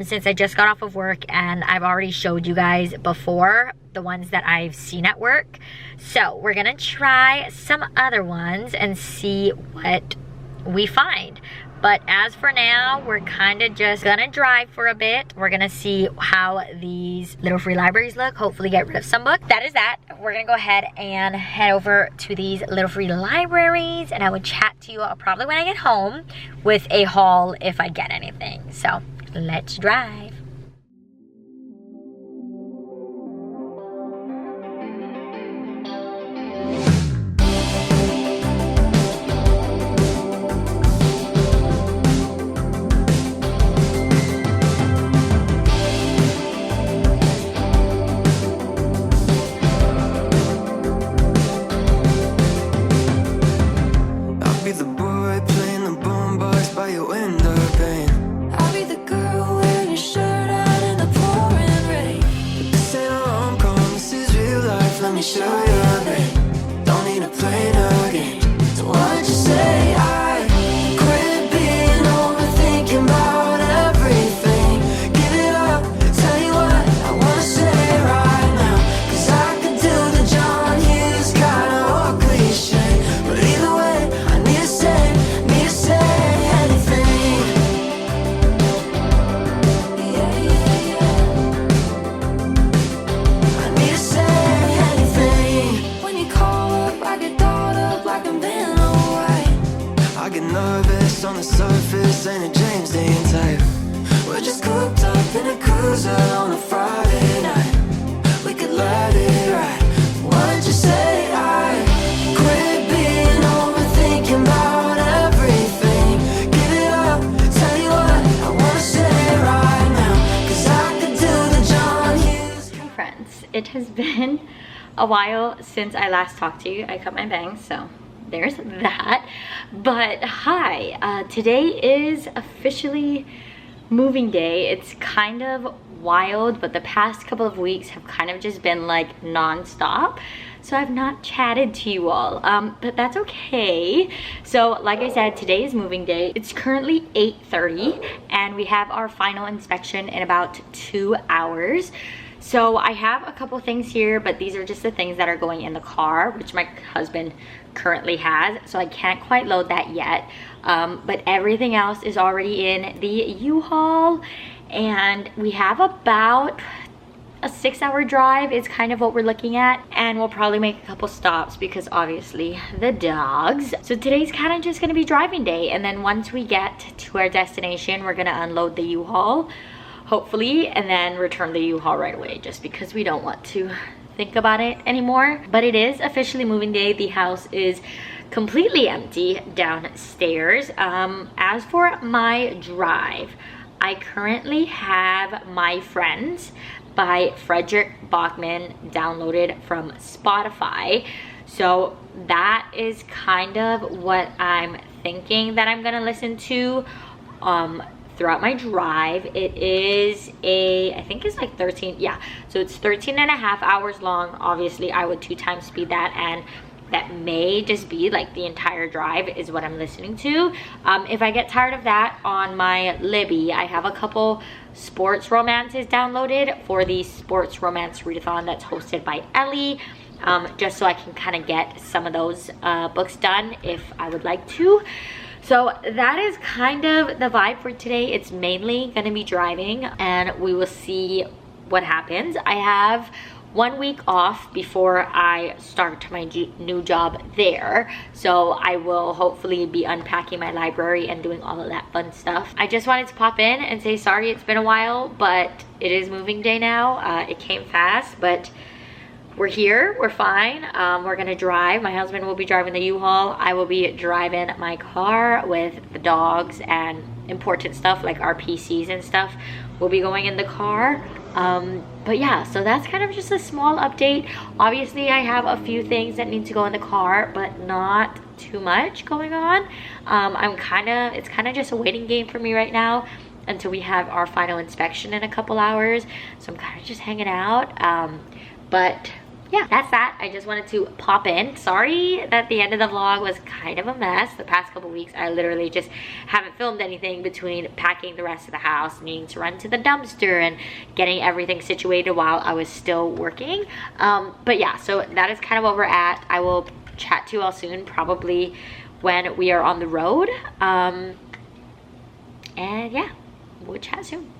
Speaker 1: since I just got off of work and I've already showed you guys before the ones that I've seen at work. So we're gonna try some other ones and see what we find. But as for now, we're kind of just gonna drive for a bit. We're gonna see how these little free libraries look, hopefully get rid of some books. That is that. We're gonna go ahead and head over to these little free libraries, and I will chat to you probably when I get home with a haul if I get anything. So let's drive.
Speaker 2: On the surface, ain't a James Dean type. We're just cooped up in a cruiser on a Friday night. We could let it ride. Why'd you say I quit being overthinking about everything? Give it up, tell you what I wanna say right now, 'cause I could do the John Hughes.
Speaker 1: Hi friends, it has been a while since I last talked to you. I cut my bangs, so there's that. But hi, today is officially moving day. It's kind of wild, but the past couple of weeks have kind of just been like non-stop, so I've not chatted to you all, but that's okay. So like I said, today is moving day. It's currently 8:30 and we have our final inspection in about 2 hours. So I have a couple things here, but these are just the things that are going in the car, which my husband currently has, so I can't quite load that yet. But everything else is already in the U-Haul, and we have about a 6-hour drive is kind of what we're looking at, and we'll probably make a couple stops because obviously the dogs. So today's kind of just gonna be driving day, and then once we get to our destination, we're gonna unload the U-Haul, hopefully, and then return the U-Haul right away, just because we don't want to think about it anymore. But it is officially moving day. The house is completely empty downstairs. As for my drive, I currently have My Friends by Frederick Bachman downloaded from Spotify. So that is kind of what I'm thinking that I'm gonna listen to throughout my drive. It is I think it's like 13, yeah, so it's 13.5 hours long. Obviously I would 2 times speed that, and that may just be like the entire drive is what I'm listening to. If I get tired of that, on my Libby I have a couple sports romances downloaded for the sports romance readathon that's hosted by Ellie, just so I can kind of get some of those books done if I would like to. So that is kind of the vibe for today. It's mainly gonna be driving, and we will see what happens. I have 1 week off before I start my new job there, so I will hopefully be unpacking my library and doing all of that fun stuff. I just wanted to pop in and say sorry it's been a while, but it is moving day now. It came fast, but we're here, we're fine. We're gonna drive. My husband will be driving the U-Haul. I will be driving my car with the dogs and important stuff like our PCs and stuff will be going in the car. But yeah, so that's kind of just a small update. Obviously I have a few things that need to go in the car, but not too much going on. It's kind of just a waiting game for me right now until we have our final inspection in a couple hours. So I'm kind of just hanging out. But yeah, that's that. I just wanted to pop in. Sorry that the end of the vlog was kind of a mess. The past couple weeks I literally just haven't filmed anything between packing the rest of the house, needing to run to the dumpster, and getting everything situated while I was still working. But yeah, so that is kind of where we're at. I will chat to you all soon, probably when we are on the road. And yeah, we'll chat soon.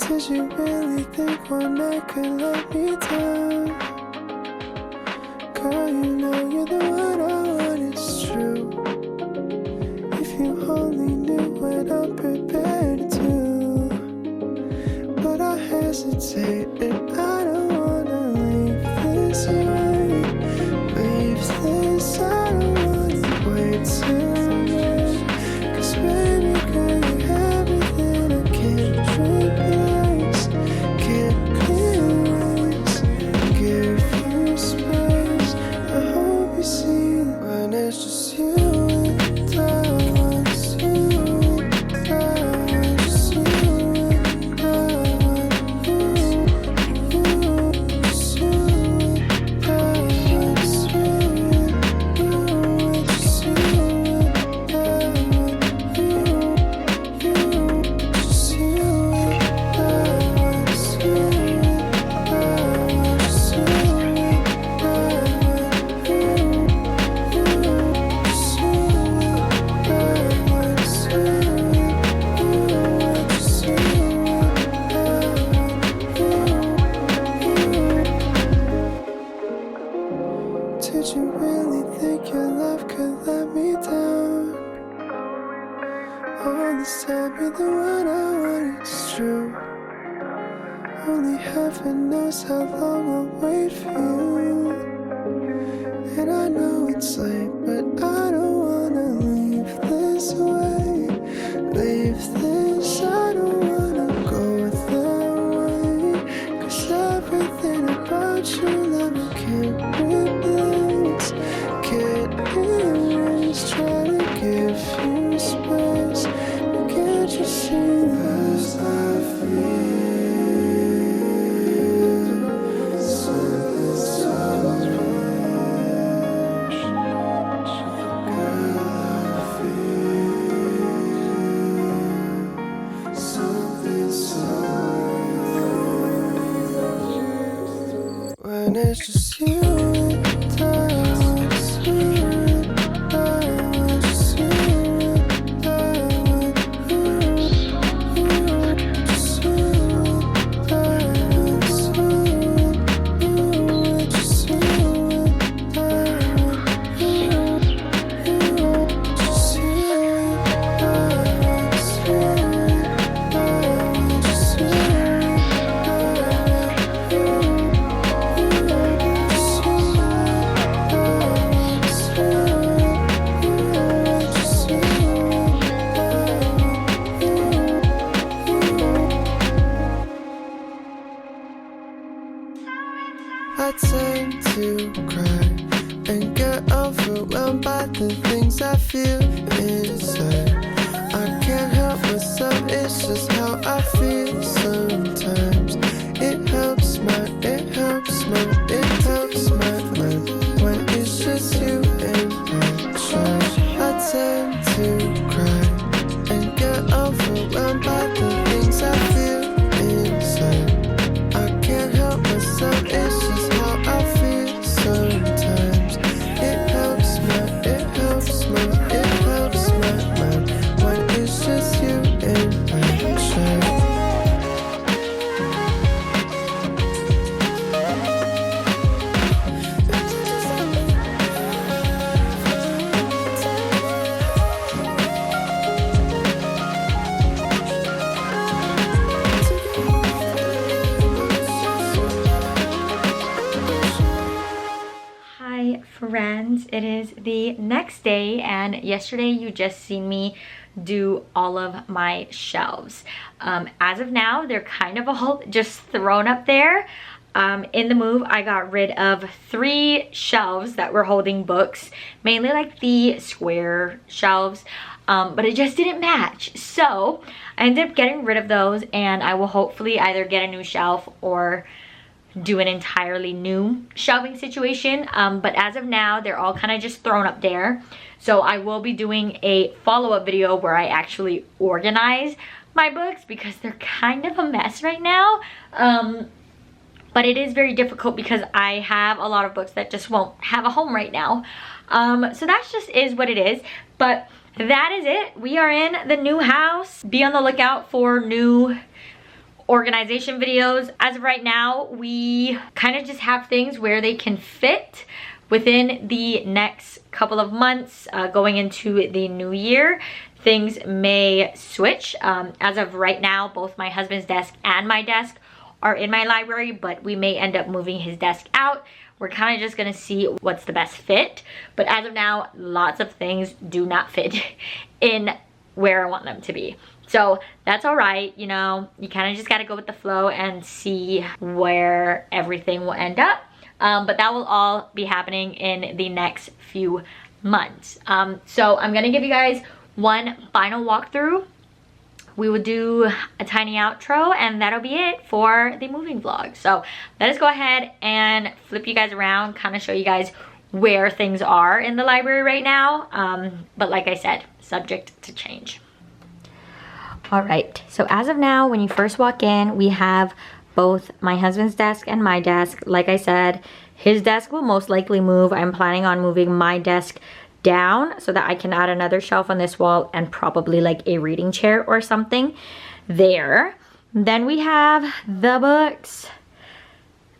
Speaker 2: Did you really think one night could let me down? Girl, you know you're the one I want, it's true. If you only knew what I'm prepared to do. But I hesitate and I don't wanna leave this way. Leave this, I don't wanna wait till then. 'Cause baby girl, you're everything I can't replace. Can't erase, give you space. I hope you see when it's just you and I. It's you and I. Just you and I. You, just you and I. Just you and you. Just you and I. You, just you and I. Just you and I. Just you and I. Just you and I. Just you Did you really think your love could let me down? All this time you're the one I want, it's true. Only heaven knows how long I'll wait for you. And I know it's late, but I don't wanna leave this way. Leave this, I don't wanna go that way. 'Cause everything about you, love, I can't replace. Can't erase, try to give you space. But can't you see as I feel? Something so fresh. Girl, I feel something so when it's just you and I. Just you and I. Just you and I. Just you and I. Just you and you. Just you and I. Just you and I. Just you and I. Just you I tend to cry, and get overwhelmed by the things I feel inside. I can't help myself, it's just how I feel sometimes. It helps my mind when it's just you and I try. I tend to cry and get overwhelmed by the things I feel inside. I can't help myself, it's just how I feel sometimes. It helps my mind when it's just you and I try.
Speaker 1: Hi friends, it is the next day and yesterday you just seen me do all of my shelves. As of now, they're kind of all just thrown up there. In the move, I got rid of 3 shelves that were holding books, mainly like the square shelves, but it just didn't match. So I ended up getting rid of those, and I will hopefully either get a new shelf or do an entirely new shelving situation. But as of now, they're all kind of just thrown up there. So I will be doing a follow-up video where I actually organize my books because they're kind of a mess right now. But it is very difficult because I have a lot of books that just won't have a home right now. So that just is what it is. But that is it. We are in the new house. Be on the lookout for new organization videos. As of right now, we kind of just have things where they can fit within the next couple of months. Going into the new year, things may switch. As of right now, both my husband's desk and my desk are in my library, but we may end up moving his desk out. We're kind of just gonna see what's the best fit. But as of now, lots of things do not fit in where I want them to be. So that's all right, you know, you kind of just got to go with the flow and see where everything will end up. But that will all be happening in the next few months. So I'm going to give you guys one final walkthrough. We will do a tiny outro and that'll be it for the moving vlog. So let us go ahead and flip you guys around, kind of show you guys where things are in the library right now. But like I said, subject to change. All right, so as of now, when you first walk in, we have both my husband's desk and my desk. Like I said, his desk will most likely move. I'm planning on moving my desk down so that I can add another shelf on this wall and probably like a reading chair or something there. Then we have the books.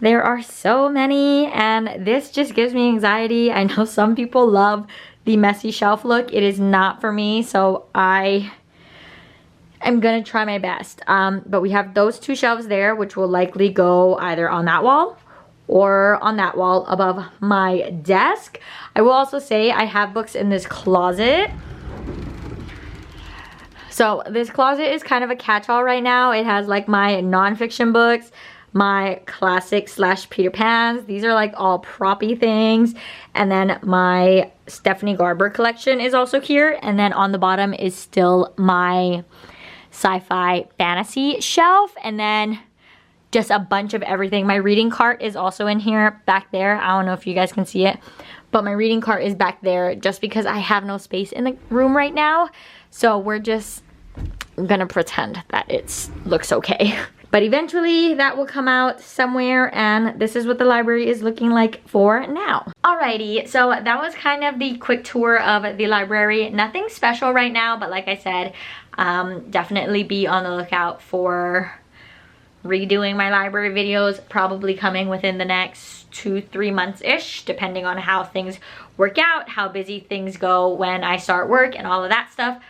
Speaker 1: There are so many and this just gives me anxiety. I know some people love the messy shelf look. It is not for me, so I'm gonna try my best. But we have those 2 shelves there, which will likely go either on that wall or on that wall above my desk. I will also say I have books in this closet. So this closet is kind of a catch-all right now. It has like my nonfiction books, my classic / Peter Pans. These are like all proppy things. And then my Stephanie Garber collection is also here. And then on the bottom is still my sci-fi fantasy shelf, and then just a bunch of everything. My reading cart is also in here back there. I don't know if you guys can see it, but my reading cart is back there just because I have no space in the room right now. So we're just gonna pretend that it looks okay. But eventually that will come out somewhere, and this is what the library is looking like for now. Alrighty, so that was kind of the quick tour of the library. Nothing special right now, but like I said, definitely be on the lookout for redoing my library videos, probably coming within the next 2-3 months-ish, depending on how things work out, how busy things go when I start work and all of that stuff.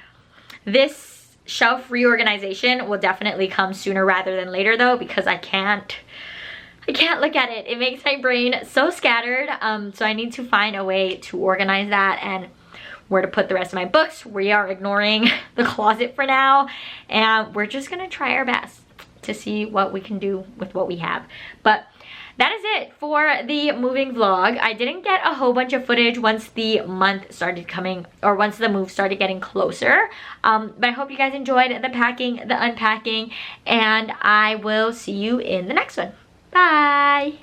Speaker 1: This shelf reorganization will definitely come sooner rather than later though, because I can't look at it. It makes my brain so scattered. So I need to find a way to organize that and where to put the rest of my books. We are ignoring the closet for now, and we're just gonna try our best to see what we can do with what we have. But that is it for the moving vlog. I didn't get a whole bunch of footage once the month started coming, or once the move started getting closer. But I hope you guys enjoyed the packing, the unpacking, and I will see you in the next one. Bye!